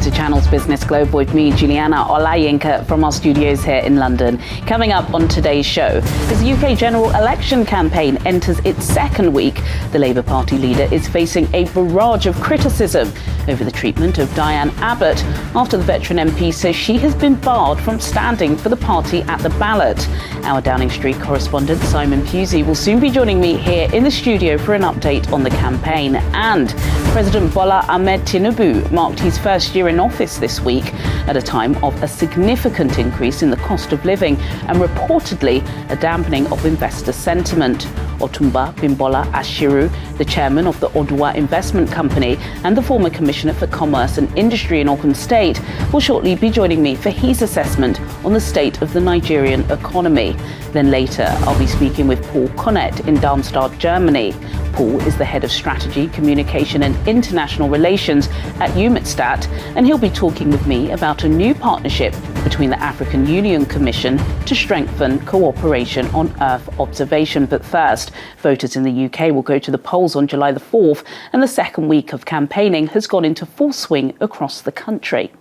to Channel's Business Globe with me, Juliana Olayinka, from our studios here in London. Coming up on today's show, as the UK general election campaign enters its second week, the Labour Party leader is facing a barrage of criticism over the treatment of Diane Abbott after the veteran MP says she has been barred from standing for the party at the ballot. Our Downing Street correspondent Simon Pusey will soon be joining me here in the studio for an update on the campaign. And President Bola Ahmed Tinubu marked his first year in office this week at a time of a significant increase in the cost of living and reportedly a dampening of investor sentiment. Otumba Bimbola Ashiru, the chairman of the Odua Investment Company and the former Commissioner for Commerce and Industry in Ogun State, will shortly be joining me for his assessment on the state of the Nigerian economy. Then later, I'll be speaking with Paul Konnet in Darmstadt, Germany. Paul is the head of strategy, communication and international relations at UMITSTAT, and he'll be talking with me about a new partnership between the African Union Commission to strengthen cooperation on Earth observation. But first, voters in the UK will go to the polls on July the 4th, and the second week of campaigning has gone into full swing across the country.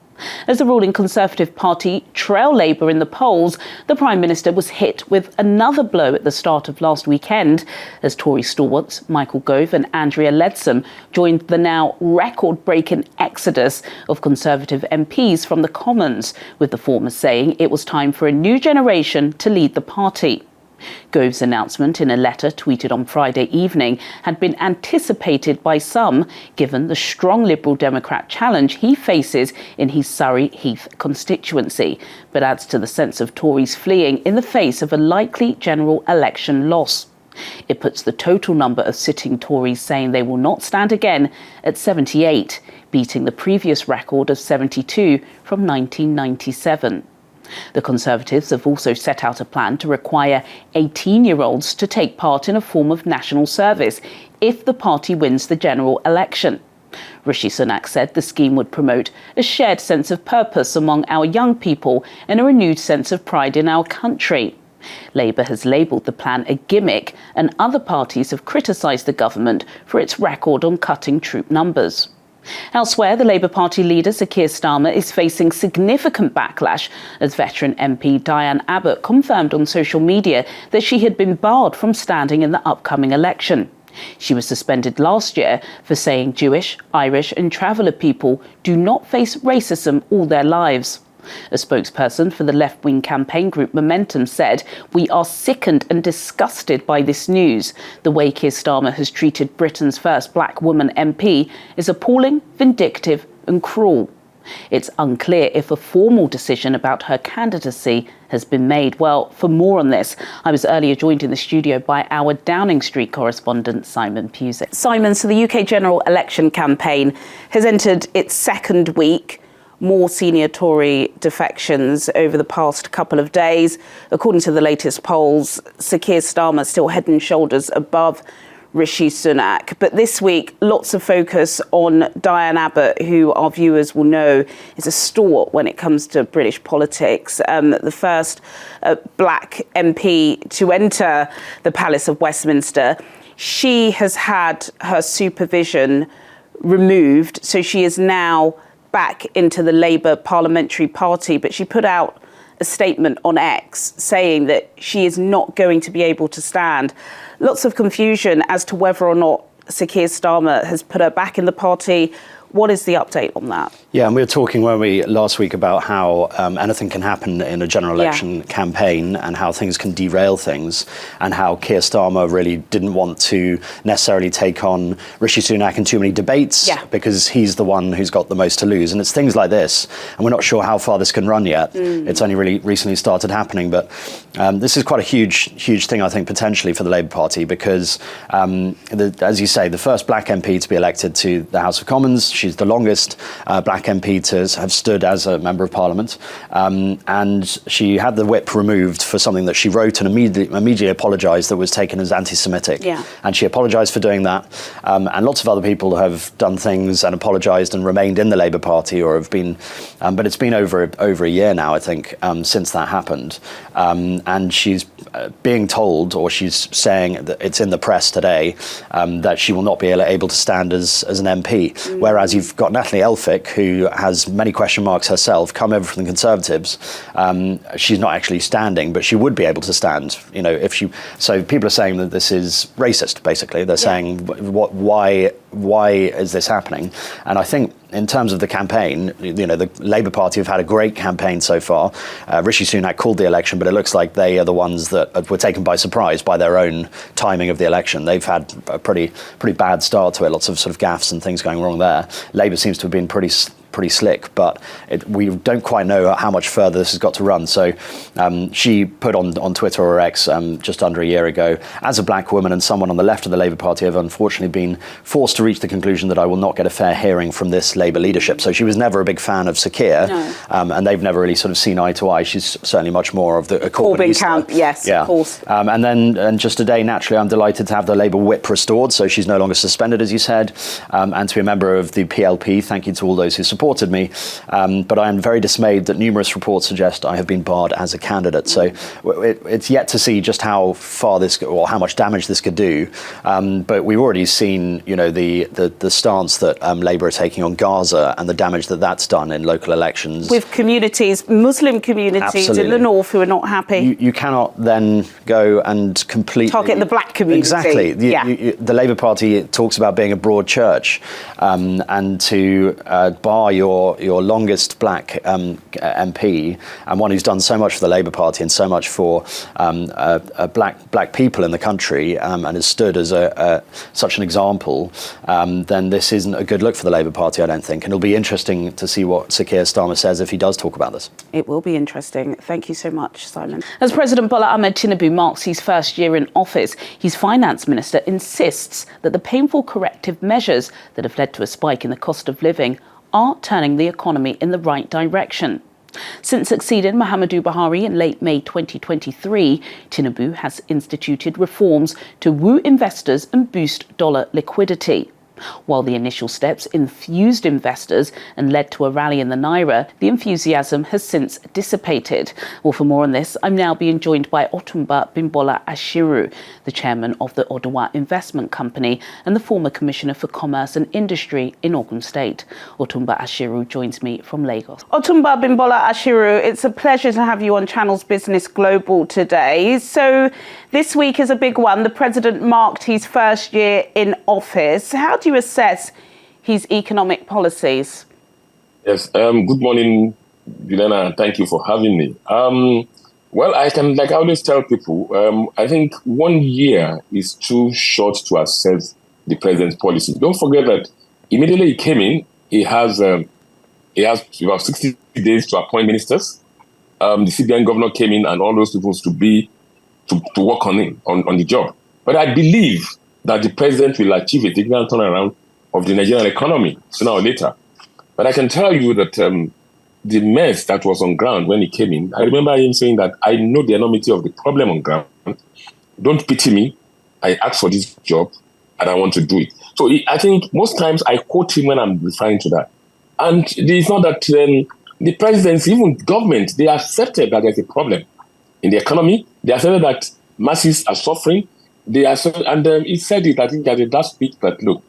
As the ruling Conservative Party trail Labour in the polls, the Prime Minister was hit with another blow at the start of last weekend as Tory stalwarts Michael Gove and Andrea Leadsom joined the now record-breaking exodus of Conservative MPs from the Commons, with the former saying it was time for a new generation to lead the party. Gove's announcement in a letter tweeted on Friday evening had been anticipated by some, given the strong Liberal Democrat challenge he faces in his Surrey Heath constituency, but adds to the sense of Tories fleeing in the face of a likely general election loss. It puts the total number of sitting Tories saying they will not stand again at 78, beating the previous record of 72 from 1997. The Conservatives have also set out a plan to require 18-year-olds to take part in a form of national service if the party wins the general election. Rishi Sunak said the scheme would promote a shared sense of purpose among our young people and a renewed sense of pride in our country. Labour has labelled the plan a gimmick, and other parties have criticised the government for its record on cutting troop numbers. Elsewhere, the Labour Party leader, Sir Keir Starmer, is facing significant backlash as veteran MP Diane Abbott confirmed on social media that she had been barred from standing in the upcoming election. She was suspended last year for saying Jewish, Irish and traveller people do not face racism all their lives. A spokesperson for the left-wing campaign group Momentum said, "We are sickened and disgusted by this news. The way Keir Starmer has treated Britain's first black woman MP is appalling, vindictive and cruel." It's unclear if a formal decision about her candidacy has been made. Well, for more on this, I was earlier joined in the studio by our Downing Street correspondent, Simon Pusey. Simon, so the UK general election campaign has entered its second week. More senior Tory defections over the past couple of days. According to the latest polls, Sir Keir Starmer still head and shoulders above Rishi Sunak. But this week, lots of focus on Diane Abbott, who our viewers will know is a stalwart when it comes to British politics. The first black MP to enter the Palace of Westminster. She has had her supervision removed, so she is now back into the Labour Parliamentary Party, but she put out a statement on X saying that she is not going to be able to stand. Lots of confusion as to whether or not Sir Keir Starmer has put her back in the party. What is the update on that? Yeah, and we were talking, weren't we, last week about how anything can happen in a general election campaign and how things can derail things, and how Keir Starmer really didn't want to necessarily take on Rishi Sunak in too many debates because he's the one who's got the most to lose. And it's things like this, and we're not sure how far this can run yet. It's only really recently started happening, but this is quite a huge thing, I think, potentially for the Labour Party, because, as you say, the first black MP to be elected to the House of Commons. She's the longest black MP to have stood as a Member of Parliament. And she had the whip removed for something that she wrote and immediately apologised that was taken as anti-Semitic. And she apologised for doing that. And lots of other people have done things and apologised and remained in the Labour Party or have been... but it's been over a year now, I think, since that happened. And she's being told, or she's saying that it's in the press today, that she will not be able to stand as an MP. Whereas whereas you've got Natalie Elphicke, who has many question marks herself, come over from the Conservatives. She's not actually standing, but she would be able to stand, if she. So people are saying that this is racist, basically. They're saying, why is this happening? And I think in terms of the campaign, the Labour Party have had a great campaign so far. Rishi Sunak called the election, but it looks like they are the ones that were taken by surprise by their own timing of the election. They've had a pretty bad start to it, lots of sort of gaffes and things going wrong there. Labour seems to have been pretty slick, but we don't quite know how much further this has got to run. So she put on Twitter or X just under a year ago, as a black woman and someone on the left of the Labour Party, I've unfortunately been forced to reach the conclusion that I will not get a fair hearing from this Labour leadership. So she was never a big fan of Sir Keir, and they've never really sort of seen eye to eye. She's certainly much more of the Corbyn camp, yes, yeah. Of course. And just today, naturally, I'm delighted to have the Labour whip restored, so she's no longer suspended, as you said, and to be a member of the PLP. Thank you to all those who supported me. But I am very dismayed that numerous reports suggest I have been barred as a candidate. So it's yet to see just how far this, or how much damage this could do. But we've already seen, the stance that Labour are taking on Gaza and the damage that that's done in local elections. With communities, Muslim communities in the north who are not happy. You cannot then go and completely target the black community. Exactly. The Labour Party talks about being a broad church, and to bar your longest black MP and one who's done so much for the Labour Party and so much for black people in the country, and has stood as such an example, then this isn't a good look for the Labour Party, I don't think. And it'll be interesting to see what Sir Keir Starmer says if he does talk about this. It will be interesting. Thank you so much, Simon. As President Bola Ahmed Tinubu marks his first year in office, his finance minister insists that the painful corrective measures that have led to a spike in the cost of living are turning the economy in the right direction. Since succeeding Muhammadu Buhari in late May 2023, Tinubu has instituted reforms to woo investors and boost dollar liquidity. While the initial steps infused investors and led to a rally in the Naira, the enthusiasm has since dissipated. Well, for more on this, I'm now being joined by Otumba Bimbola Ashiru, the chairman of the Oduwa Investment Company and the former Commissioner for Commerce and Industry in Ogun State. Otumba Ashiru joins me from Lagos. Otumba Bimbola Ashiru, it's a pleasure to have you on Channels Business Global today. So this week is a big one. The president marked his first year in office. How do you assess his economic policies? Yes, good morning, Juliana, and thank you for having me. Well, I can, like I always tell people, I think 1 year is too short to assess the president's policy. Don't forget that immediately he came in, he has about 60 days to appoint ministers. The CBN governor came in, and all those people to work on the job. But I believe that the president will achieve a significant turnaround of the Nigerian economy sooner or later. But I can tell you that the mess that was on ground when he came in, I remember him saying that I know the enormity of the problem on ground. Don't pity me. I asked for this job and I want to do it. So I think most times I quote him when I'm referring to that. And it's not that the presidency, even government, they accepted that there's a problem in the economy. They accepted that masses are suffering. They are, and he said it, I think, at the last speech, that look,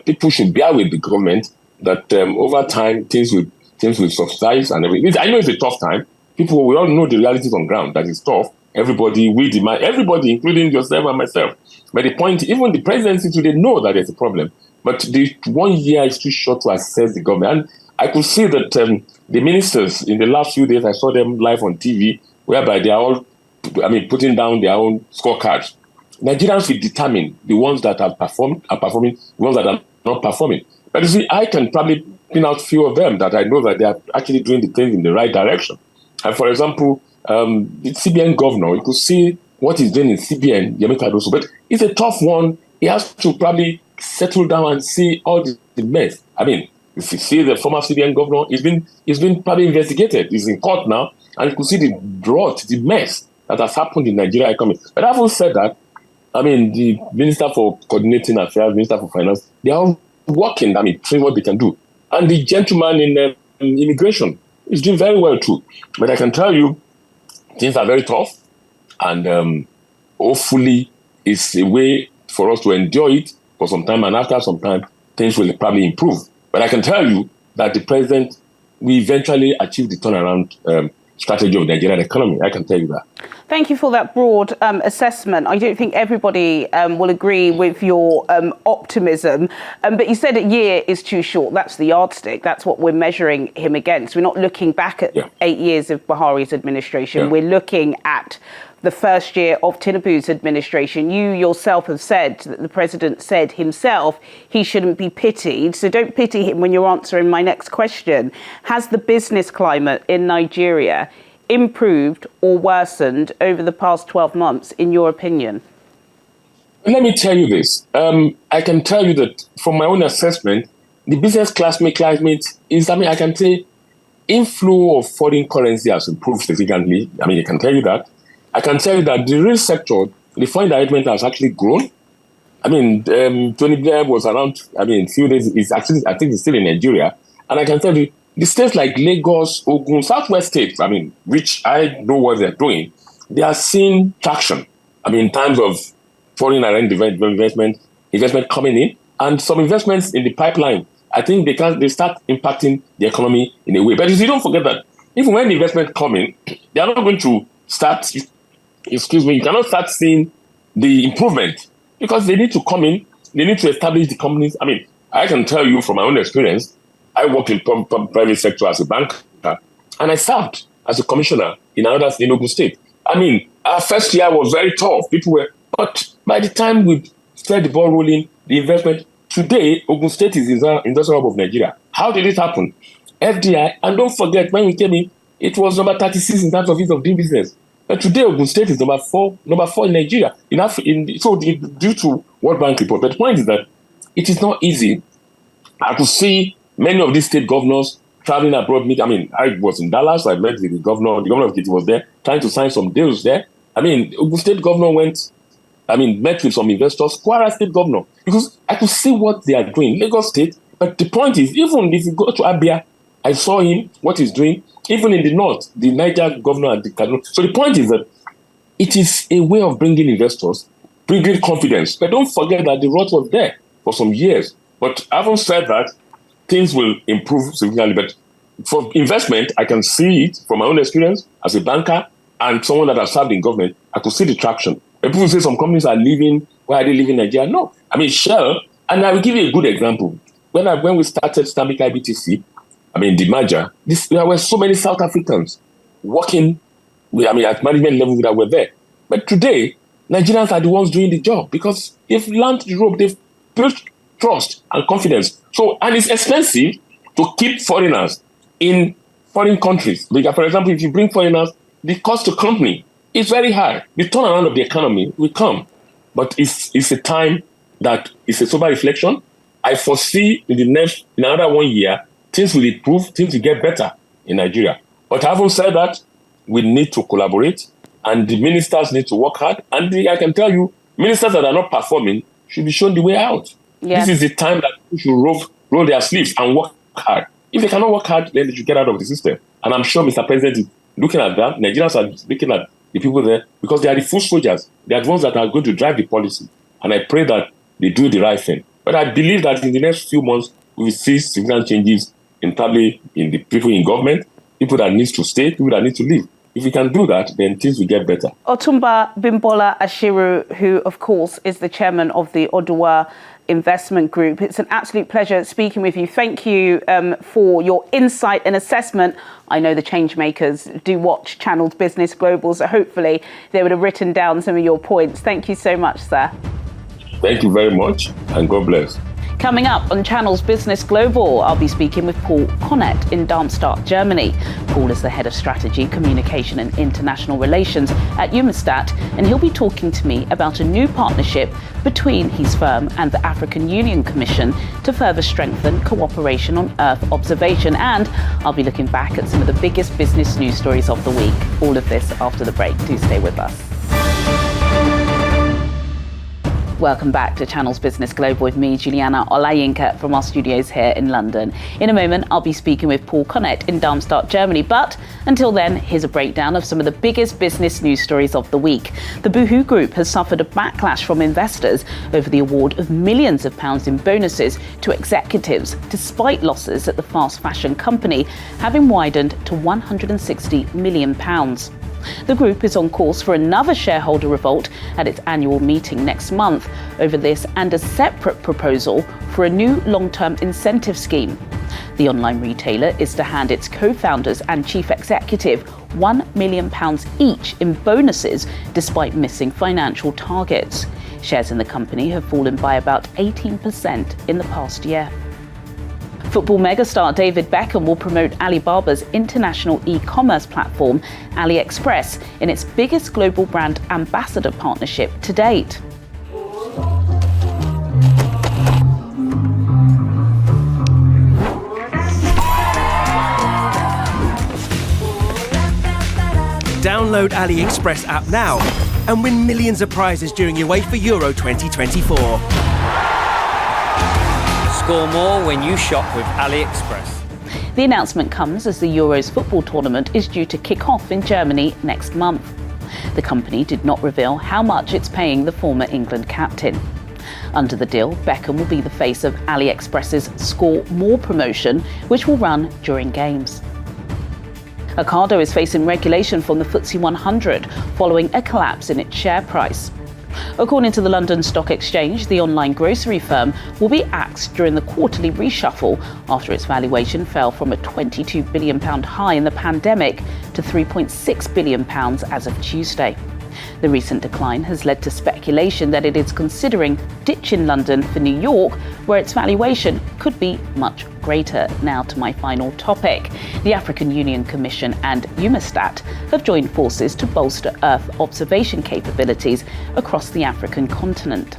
people should bear with the government, that over time things will subside and everything. I know it's a tough time. We all know the realities on ground, that it's tough. Everybody, including yourself and myself. But the point, even the presidency today know that there's a problem. But the 1 year is too short to assess the government. And I could see that the ministers, in the last few days, I saw them live on TV, whereby they are all, putting down their own scorecards. Nigerians will determine the ones that are performing, the ones that are not performing. But you see, I can probably pin out a few of them that I know that they are actually doing the things in the right direction. And for example, the CBN governor, you could see what he's doing in CBN, Yemeka Adosu, but it's a tough one. He has to probably settle down and see all the mess. If you see the former CBN governor, he's been probably investigated. He's in court now, and you could see the mess that has happened in Nigeria economy. But having said that, the Minister for Coordinating Affairs, Minister for Finance, they are all working, seeing what they can do. And the gentleman in immigration is doing very well too. But I can tell you, things are very tough. And hopefully, it's a way for us to endure it for some time. And after some time, things will probably improve. But I can tell you that the president will eventually achieve the turnaround strategy of the Nigerian economy. I can tell you that. Thank you for that broad assessment. I don't think everybody will agree with your optimism, but you said a year is too short. That's the yardstick. That's what we're measuring him against. We're not looking back at 8 years of Buhari's administration. We're looking at the first year of Tinubu's administration. You yourself have said that the president said himself he shouldn't be pitied. So don't pity him when you're answering my next question. Has the business climate in Nigeria improved or worsened over the past 12 months, in your opinion? Let me tell you this. I can tell you that from my own assessment, the business climate is, I can say, inflow of foreign currency has improved significantly. I can tell you that. I can tell you that the real sector, the foreign direct investment has actually grown. Tony Blair was around, a few days, I think it's still in Nigeria. And I can tell you, the states like Lagos, Ogun, Southwest states, which I know what they're doing, they are seeing traction. In terms of foreign direct investment coming in, and some investments in the pipeline. I think they start impacting the economy in a way. But you don't forget that even when the investment come in, they are not going to start, you cannot start seeing the improvement because they need to come in, they need to establish the companies. I can tell you from my own experience, I worked in private sector as a banker, and I served as a commissioner in Ogun State. Our first year was very tough. But by the time we started the ball rolling, the investment, today, Ogun State is the industrial hub of Nigeria. How did it happen? FDI, and don't forget, when we came in, it was number 36 in terms of ease of doing business. But today, Ogun State is number four in Nigeria. Due to World Bank report. But the point is that it is not easy. I could see many of these state governors traveling abroad. I was in Dallas. I met with the governor. The governor of Kiti was there, trying to sign some deals there. Ogun State governor met with some investors. Kwara State governor, because I could see what they are doing. Lagos State. But the point is, even if you go to Abia, I saw him, what he's doing. Even in the north, the Niger governor and the Kaduna. So the point is that it is a way of bringing investors, bringing confidence. But don't forget that the rot was there for some years. But having said that, things will improve significantly. But for investment, I can see it from my own experience as a banker and someone that has served in government. I could see the traction. When people say some companies are leaving, why are they leaving Nigeria? No. Shell, and I will give you a good example. When we started Stanbic IBTC, the merger, there were so many South Africans working at management level that were there. But today, Nigerians are the ones doing the job because they've learned the rope, they've built trust and confidence. And it's expensive to keep foreigners in foreign countries. Because, for example, if you bring foreigners, the cost to company is very high. The turnaround of the economy will come. But it's a time that is a sober reflection. I foresee in another 1 year, things will improve, things will get better in Nigeria. But having said that, we need to collaborate and the ministers need to work hard. And I can tell you, ministers that are not performing should be shown the way out. This is the time that people should roll their sleeves and work hard. If they cannot work hard, then they should get out of the system. And I'm sure Mr. President is looking at that. Nigerians are looking at the people there because they are the foot soldiers. They are the ones that are going to drive the policy. And I pray that they do the right thing. But I believe that in the next few months, we will see significant changes probably in the people in government, people that need to stay, people that need to leave. If we can do that, then things will get better. Otumba Bimbola Ashiru, who, of course, is the chairman of the Oduwa Investment Group. It's an absolute pleasure speaking with you. Thank you for your insight and assessment. I know the change makers do watch Channel's Business Global, so hopefully they would have written down some of your points. Thank you so much, sir. Thank you very much, and God bless. Coming up on Channel's Business Global, I'll be speaking with Paul Konnet in Darmstadt, Germany. Paul is the head of strategy, communication and international relations at Umestat, and he'll be talking to me about a new partnership between his firm and the African Union Commission to further strengthen cooperation on Earth observation. And I'll be looking back at some of the biggest business news stories of the week. All of this after the break. Do stay with us. Welcome back to Channels Business Global with me, Juliana Olayinka, from our studios here in London. In a moment, I'll be speaking with Paul Connett in Darmstadt, Germany. But until then, here's a breakdown of some of the biggest business news stories of the week. The Boohoo Group has suffered a backlash from investors over the award of millions of pounds in bonuses to executives, despite losses at the fast fashion company having widened to £160 million. The group is on course for another shareholder revolt at its annual meeting next month over this and a separate proposal for a new long-term incentive scheme. The online retailer is to hand its co-founders and chief executive £1 million each in bonuses despite missing financial targets. Shares in the company have fallen by about 18% in the past year. Football megastar David Beckham will promote Alibaba's international e-commerce platform, AliExpress, in its biggest global brand ambassador partnership to date. Download AliExpress app now and win millions of prizes during UEFA Euro 2024. Score more when you shop with AliExpress. The announcement comes as the Euros football tournament is due to kick off in Germany next month. The company did not reveal how much it's paying the former England captain. Under the deal, Beckham will be the face of AliExpress's Score More promotion, which will run during games. Ocado is facing regulation from the FTSE 100 following a collapse in its share price. According to the London Stock Exchange, the online grocery firm will be axed during the quarterly reshuffle after its valuation fell from a £22 billion high in the pandemic to £3.6 billion as of Tuesday. The recent decline has led to speculation that it is considering ditching London for New York, where its valuation could be much greater. Now to my final topic. The African Union Commission and EUMETSAT have joined forces to bolster Earth observation capabilities across the African continent.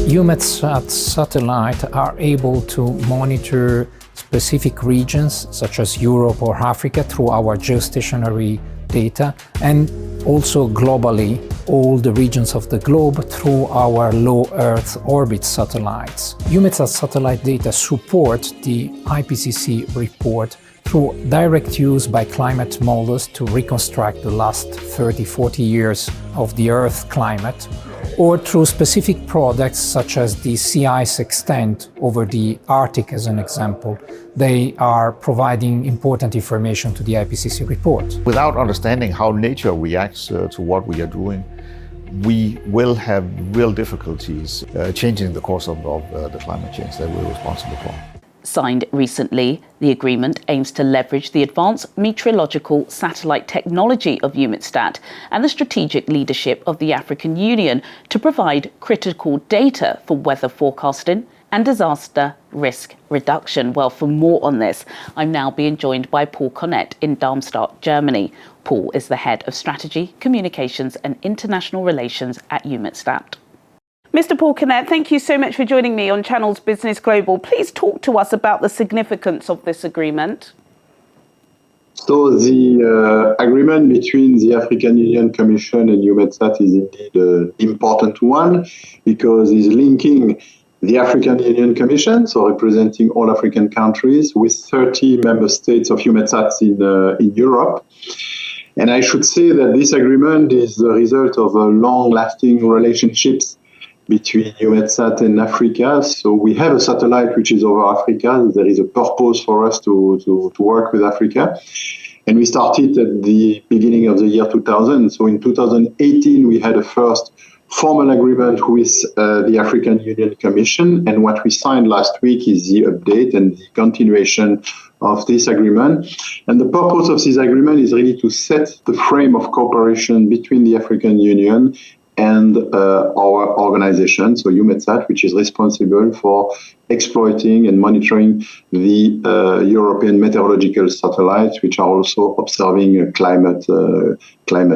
EUMETSAT satellites are able to monitor specific regions such as Europe or Africa through our geostationary data, and also globally all the regions of the globe through our low Earth orbit satellites. EUMETSAT satellite data support the IPCC report through direct use by climate models to reconstruct the last 30-40 years of the Earth climate, or through specific products such as the sea ice extent over the Arctic as an example. They are providing important information to the IPCC report. Without understanding how nature reacts to what we are doing, we will have real difficulties changing the course of the climate change that we're responsible for. Signed recently, the agreement aims to leverage the advanced meteorological satellite technology of EUMETSAT and the strategic leadership of the African Union to provide critical data for weather forecasting and disaster risk reduction. Well, for more on this, I'm now being joined by Paul Connett in Darmstadt, Germany. Paul is the head of strategy, communications and international relations at EUMETSAT. Mr. Paul Connett, thank you so much for joining me on Channels Business Global. Please talk to us about the significance of this agreement. So the agreement between the African Union Commission and EUMETSAT is indeed an important one because it's linking the African Union Commission, so representing all African countries, with 30 member states of EUMETSAT in Europe. And I should say that this agreement is the result of a long-lasting relationships between EUMETSAT and Africa. So we have a satellite which is over Africa. There is a purpose for us to work with Africa. And we started at the beginning of the year 2000. So in 2018, we had a first formal agreement with the African Union Commission. And what we signed last week is the update and the continuation of this agreement. And the purpose of this agreement is really to set the frame of cooperation between the African Union and our organization, so EUMETSAT, which is responsible for exploiting and monitoring the European meteorological satellites, which are also observing climate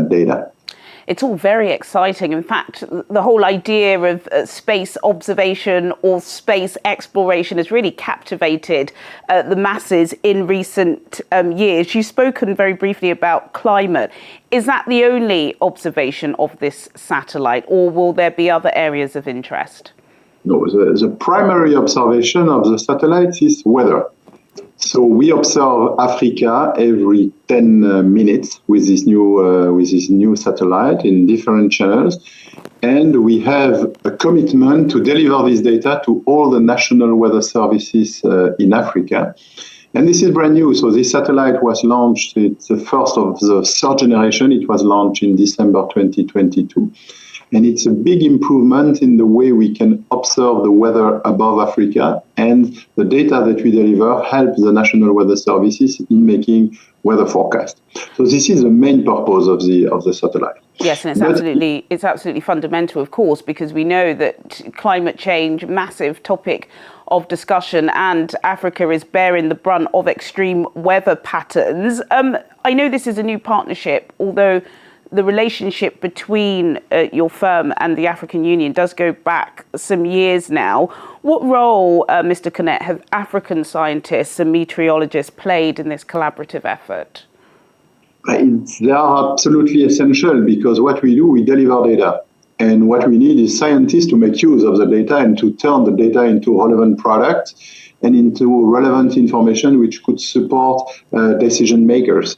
data. It's all very exciting. In fact, the whole idea of space observation or space exploration has really captivated the masses in recent years. You've spoken very briefly about climate. Is that the only observation of this satellite, or will there be other areas of interest? No, the primary observation of the satellite is weather. So we observe Africa every 10 minutes with this new satellite in different channels, and we have a commitment to deliver this data to all the national weather services in Africa. And this is brand new. So this satellite was launched. It's the first of the third generation. It was launched in December 2022. And it's a big improvement in the way we can observe the weather above Africa, and the data that we deliver helps the national weather services in making weather forecasts. So this is the main purpose of the satellite. Yes, and it's absolutely fundamental, of course, because we know that climate change, massive topic of discussion, and Africa is bearing the brunt of extreme weather patterns. I know this is a new partnership, although the relationship between your firm and the African Union does go back some years now. What role, Mr. Kenneth, have African scientists and meteorologists played in this collaborative effort? They are absolutely essential, because what we do, we deliver data. And what we need is scientists to make use of the data and to turn the data into relevant products and into relevant information which could support decision makers.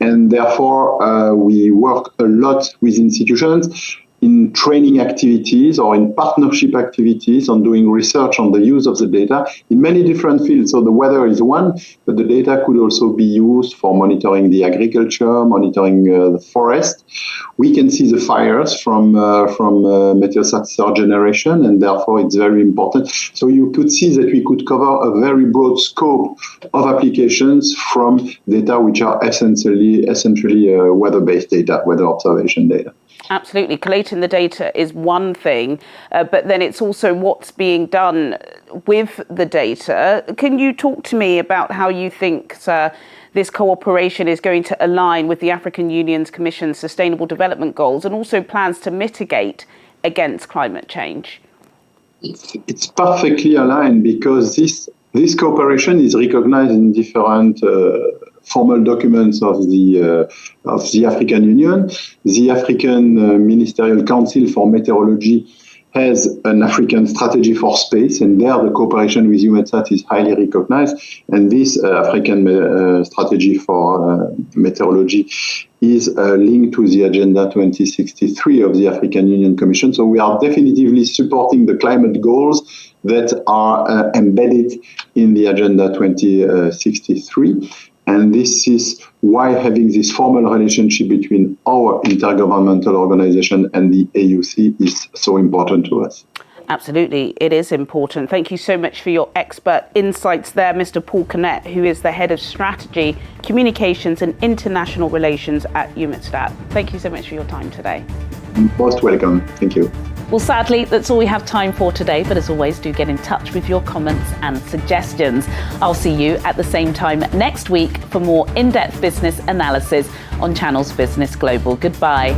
And therefore, we work a lot with institutions in training activities or in partnership activities on doing research on the use of the data in many different fields. So the weather is one, but the data could also be used for monitoring the agriculture, monitoring the forest. We can see the fires from Meteosat third generation, and therefore it's very important. So you could see that we could cover a very broad scope of applications from data which are essentially weather-based data, weather observation data. Absolutely. Collating the data is one thing, but then it's also what's being done with the data. Can you talk to me about how you think this cooperation is going to align with the African Union's Commission's Sustainable Development Goals and also plans to mitigate against climate change? It's perfectly aligned, because this cooperation is recognized in different formal documents of the African Union. The African Ministerial Council for Meteorology has an African strategy for space, and there the cooperation with EUMETSAT is highly recognized. And this African strategy for meteorology is linked to the Agenda 2063 of the African Union Commission. So we are definitively supporting the climate goals that are embedded in the Agenda 2063. And this is why having this formal relationship between our intergovernmental organization and the AUC is so important to us. Absolutely, it is important. Thank you so much for your expert insights there, Mr. Paul Kenneth, who is the Head of Strategy, Communications and International Relations at EUMETSAT. Thank you so much for your time today. Most welcome. Thank you. Well, sadly, that's all we have time for today. But as always, do get in touch with your comments and suggestions. I'll see you at the same time next week for more in-depth business analysis on Channel's Business Global. Goodbye.